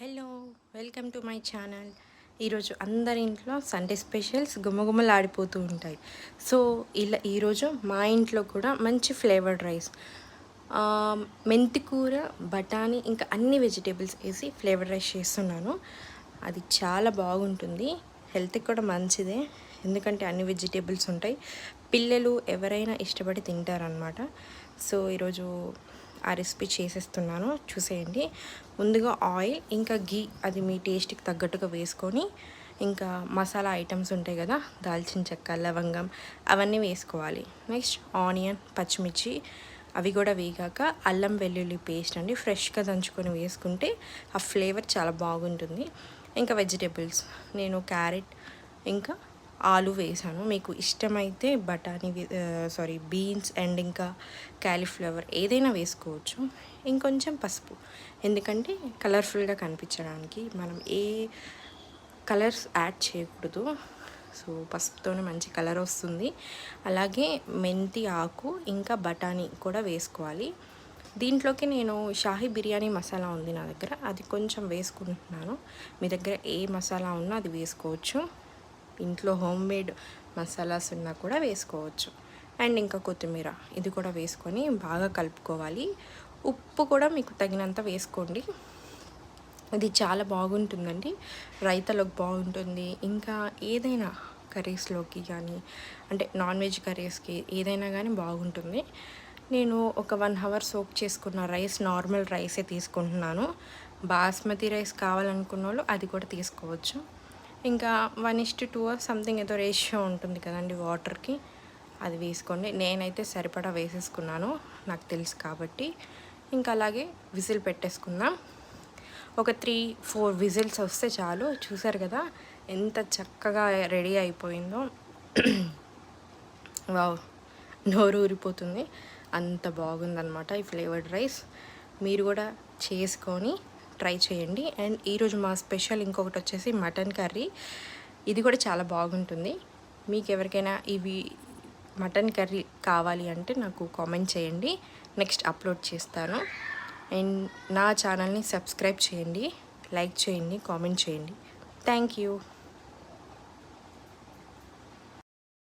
Hello, welcome to my channel. ఈరోజు అందరి ఇంట్లో సండే స్పెషల్స్ గుమగుమలాడిపోతూ ఉంటాయి. సో ఇలా ఈరోజు మా ఇంట్లో కూడా మంచి ఫ్లేవర్డ్ రైస్, మెంతి కూర, బఠానీ ఇంకా అన్ని వెజిటేబుల్స్ వేసి ఫ్లేవర్డ్ రైస్ చేస్తున్నాను. అది చాలా బాగుంటుంది, హెల్త్కి కూడా మంచిదే, ఎందుకంటే అన్ని వెజిటేబుల్స్ ఉంటాయి. పిల్లలు ఎవరైనా ఇష్టపడి తింటారనమాట. సో ఈరోజు ఆ రెసిపీ చేసేస్తున్నాను, చూసేయండి. ముందుగా ఆయిల్ ఇంకా గీ అది మీ టేస్ట్కి తగ్గట్టుగా వేసుకొని, ఇంకా మసాలా ఐటమ్స్ ఉంటాయి కదా, దాల్చిన చెక్క, లవంగం, అవన్నీ వేసుకోవాలి. నెక్స్ట్ ఆనియన్, పచ్చిమిర్చి అవి కూడా వేగాక అల్లం వెల్లుల్లి పేస్ట్ అండి ఫ్రెష్గా దంచుకొని వేసుకుంటే ఆ ఫ్లేవర్ చాలా బాగుంటుంది. ఇంకా వెజిటేబుల్స్ నేను క్యారెట్ ఇంకా ఆలు వేసాను. మీకు ఇష్టమైతే బఠానీ బీన్స్ అండ్ ఇంకా క్యాలీఫ్లవర్ ఏదైనా వేసుకోవచ్చు. ఇంకొంచెం పసుపు, ఎందుకంటే కలర్ఫుల్గా కనిపించడానికి మనం ఏ కలర్స్ యాడ్ చేయకూడదు. సో పసుపుతోనే మంచి కలర్ వస్తుంది. అలాగే మెంతి ఆకు ఇంకా బఠానీ కూడా వేసుకోవాలి. దీంట్లోకి నేను షాహీ బిర్యానీ మసాలా ఉంది నా దగ్గర, అది కొంచెం వేసుకుంటున్నాను. మీ దగ్గర ఏ మసాలా ఉన్నా అది వేసుకోవచ్చు. ఇంట్లో హోమ్ మేడ్ మసాలాస్ ఉన్నా కూడా వేసుకోవచ్చు. అండ్ ఇంకా కొత్తిమీర ఇది కూడా వేసుకొని బాగా కలుపుకోవాలి. ఉప్పు కూడా మీకు తగినంత వేసుకోండి. ఇది చాలా బాగుంటుందండి, రైతాలోకి బాగుంటుంది. ఇంకా ఏదైనా కర్రీస్లోకి కానీ, అంటే నాన్ వెజ్ కర్రీస్కి ఏదైనా కానీ బాగుంటుంది. నేను ఒక 1 అవర్ సోక్ చేసుకున్న రైస్, నార్మల్ రైసే తీసుకుంటున్నాను. బాస్మతి రైస్ కావాలనుకున్న వాళ్ళు అది కూడా తీసుకోవచ్చు. ఇంకా 1:2 సంథింగ్ ఏదో రేషియో ఉంటుంది కదండి వాటర్కి, అది వేసుకోండి. నేనైతే సరిపడా వేసేసుకున్నాను, నాకు తెలుసు కాబట్టి. ఇంకా అలాగే విజిల్ పెట్టేసుకుందాం. ఒక 3-4 విజిల్స్ వస్తే చాలు. చూసారు కదా ఎంత చక్కగా రెడీ అయిపోయిందో. వావ్, నోరు ఊరిపోతుంది, అంత బాగుందన్నమాట ఈ ఫ్లేవర్డ్ రైస్. మీరు కూడా చేసుకొని ట్రై చేయండి. అండ్ ఈరోజు మా స్పెషల్ ఇంకొకటి వచ్చేసి మటన్ కర్రీ, ఇది కూడా చాలా బాగుంటుంది. మీకు ఎవరికైనా ఇవి మటన్ కర్రీ కావాలి అంటే నాకు కామెంట్ చేయండి, నెక్స్ట్ అప్లోడ్ చేస్తాను. అండ్ నా ఛానల్ని సబ్స్క్రైబ్ చేయండి, లైక్ చేయండి, కామెంట్ చేయండి. Thank you.